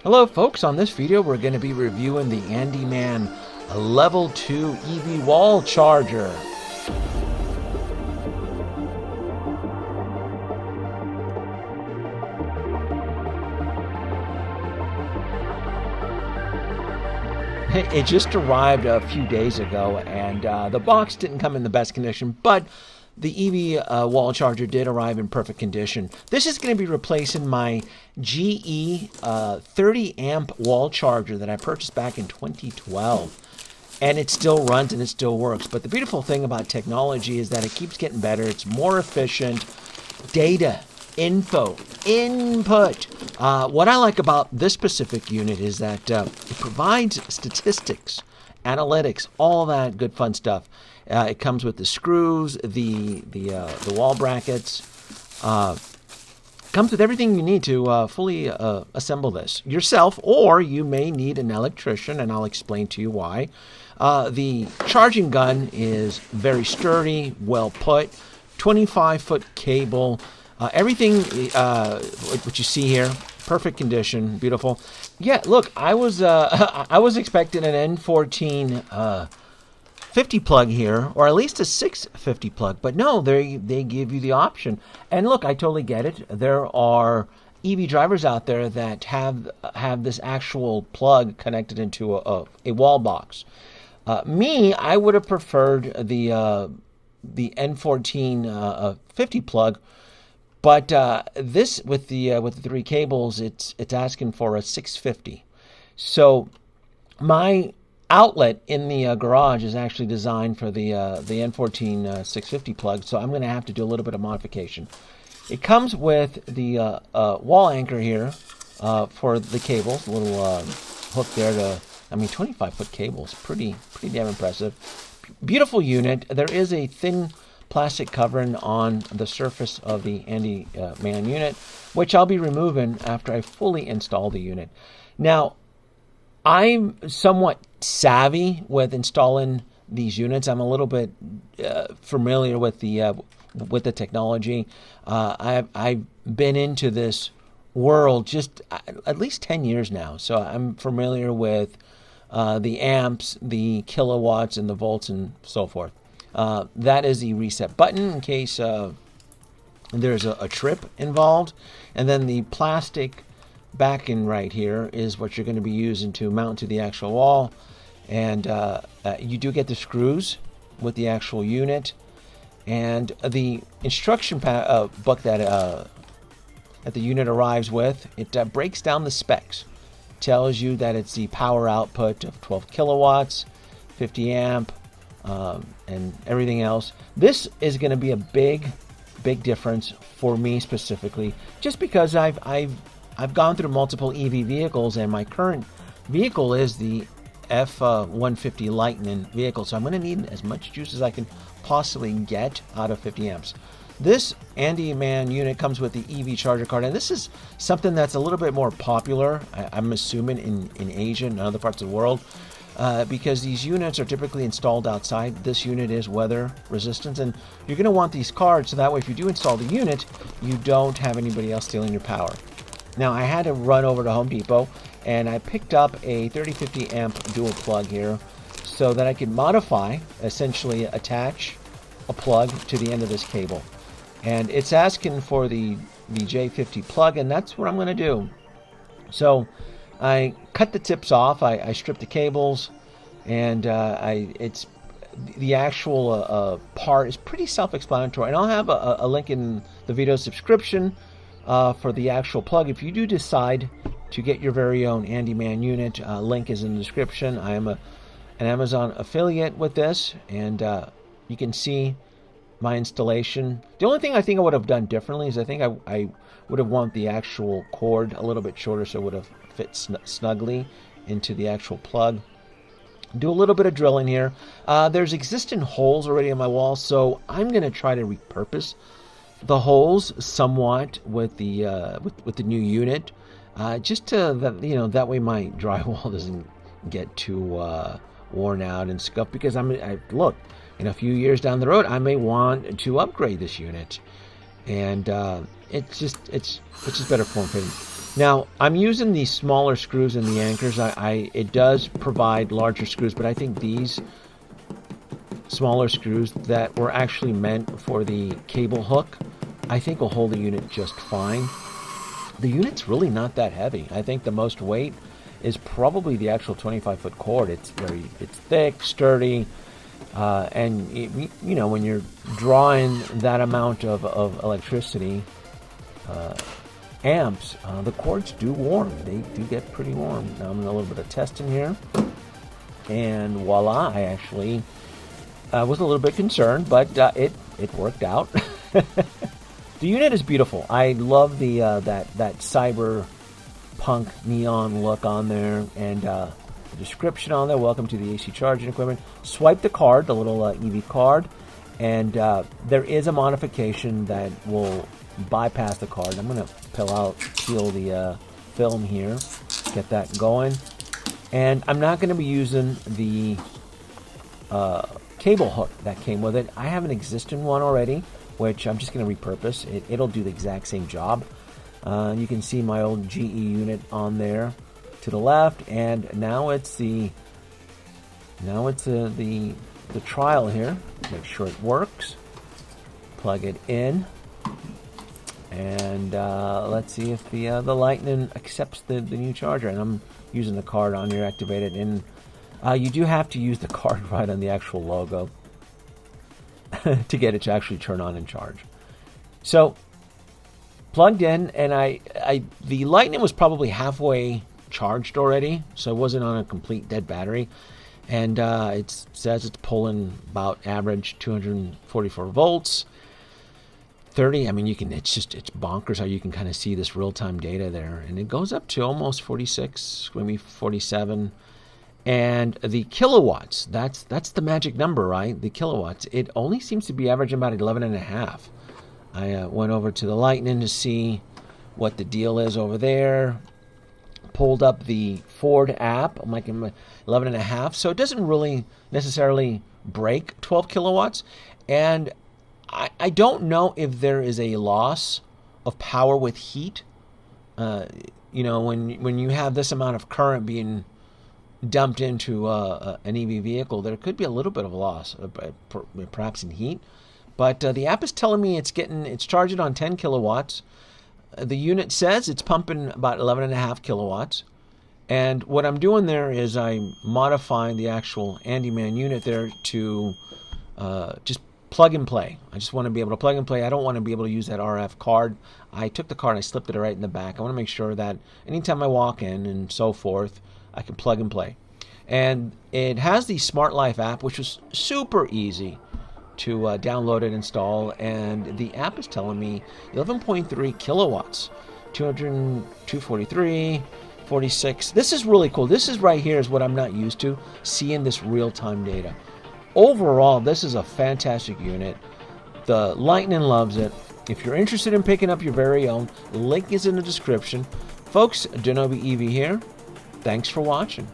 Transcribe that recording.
Hello folks, on this video we're going to be reviewing the Andeman Level 2 EV wall charger. It just arrived a few days ago, and the box didn't come in the best condition, but the EV wall charger did arrive in perfect condition. This is going to be replacing my GE 30 amp wall charger that I purchased back in 2012. And it still runs and it still works. But the beautiful thing about technology is that it keeps getting better. It's more efficient. Data, info, input. What I like about this specific unit is that it provides statistics, analytics, all that good fun stuff. It comes with the screws, the wall brackets. Comes with everything you need to fully assemble this yourself, or you may need an electrician, and I'll explain to you why. The charging gun is very sturdy, well put, 25-foot cable. Everything what you see here, perfect condition, beautiful. Yeah, look, I was expecting an N14 50 plug here, or at least a 650 plug, but no, they give you the option. And look, I totally get it. There are EV drivers out there that have this actual plug connected into a wall box. Me, I would have preferred the N14 50 plug, but this with the 3 cables, it's asking for a 650. So my outlet in the garage is actually designed for the N14 650 plug, so I'm going to have to do a little bit of modification. It comes with the wall anchor here for the cables, a little hook there to, 25-foot cables, pretty damn impressive. Beautiful unit. There is a thin plastic covering on the surface of the Andeman unit, which I'll be removing after I fully install the unit. Now, I'm somewhat savvy with installing these units. I'm a little bit familiar with the technology. I've been into this world just at least 10 years now, so I'm familiar with the amps, the kilowatts, and the volts, and so forth. That is the reset button in case there's a trip involved, and then the plastic backing right here is what you're going to be using to mount to the actual wall. And you do get the screws with the actual unit, and the instruction book that the unit arrives with, it breaks down the specs. Tells you that it's the power output of 12 kilowatts, 50 amp, and everything else. This is going to be a big difference for me specifically, just because I've gone through multiple EV vehicles, and my current vehicle is the F-150 Lightning vehicle, so I'm going to need as much juice as I can possibly get out of 50 amps. This Andeman unit comes with the EV charger card, and this is something that's a little bit more popular, I'm assuming, in Asia and other parts of the world, because these units are typically installed outside. This unit is weather resistant, and you're going to want these cards so that way if you do install the unit, you don't have anybody else stealing your power. Now, I had to run over to Home Depot, and I picked up a 3050 amp dual plug here so that I could modify, essentially attach a plug to the end of this cable. And it's asking for the J50 plug, and that's what I'm going to do. So I cut the tips off, I stripped the cables, and it's the actual part is pretty self-explanatory. And I'll have a link in the video description for the actual plug. If you do decide to get your very own Andeman unit, link is in the description. I am an Amazon affiliate with this, and you can see my installation. The only thing I think I would have done differently is I think I would have wanted the actual cord a little bit shorter so it would have fit snugly into the actual plug. Do a little bit of drilling here. There's existing holes already in my wall, so I'm going to try to repurpose the holes somewhat with the new unit, just to that way my drywall doesn't get too worn out and scuffed. Because look, in a few years down the road, I may want to upgrade this unit, and it's just better form fitting. Now, I'm using these smaller screws in the anchors. It does provide larger screws, but I think these smaller screws that were actually meant for the cable hook, I think will hold the unit just fine. The unit's really not that heavy. I think the most weight is probably the actual 25-foot cord. It's thick, sturdy, and you know, when you're drawing that amount of electricity, amps, the cords do warm. They do get pretty warm. Now I'm doing a little bit of testing here, and voila! I actually was a little bit concerned, but it worked out. The unit is beautiful. I love the that cyberpunk neon look on there, and the description on there. Welcome to the AC charging equipment. Swipe the card, the little EV card, and there is a modification that will bypass the card. I'm going to peel the film here, get that going, and I'm not going to be using the cable hook that came with it. I have an existing one already, which I'm just going to repurpose. It'll do the exact same job. You can see my old GE unit on there to the left, and now it's the trial here. Make sure it works. Plug it in, and let's see if the Lightning accepts the new charger. And I'm using the card on here, activated, and you do have to use the card right on the actual logo to get it to actually turn on and charge. So plugged in, and the Lightning was probably halfway charged already, so it wasn't on a complete dead battery. And it says it's pulling about average 244 volts. 30. I mean, it's bonkers how you can kind of see this real-time data there, and it goes up to almost 46, maybe 47. And the kilowatts, that's the magic number, right? The kilowatts, it only seems to be averaging about 11.5. I went over to the Lightning to see what the deal is over there. Pulled up the Ford app. I'm like 11.5. So it doesn't really necessarily break 12 kilowatts. And I don't know if there is a loss of power with heat. You know, when you have this amount of current being dumped into an EV vehicle, there could be a little bit of a loss, perhaps in heat. But the app is telling me it's charging on 10 kilowatts. The unit says it's pumping about 11.5 kilowatts. And what I'm doing there is I'm modifying the actual Andeman unit there to just plug and play. I just want to be able to plug and play. I don't want to be able to use that RF card. I took the card and I slipped it right in the back. I want to make sure that anytime I walk in and so forth, I can plug and play. And it has the Smart Life app, which was super easy to download and install. And the app is telling me 11.3 kilowatts, 243, 46. This is really cool. This is right here is what I'm not used to, seeing this real-time data. Overall, this is a fantastic unit. The Lightning loves it. If you're interested in picking up your very own, link is in the description. Folks, Danoby EV here. Thanks for watching.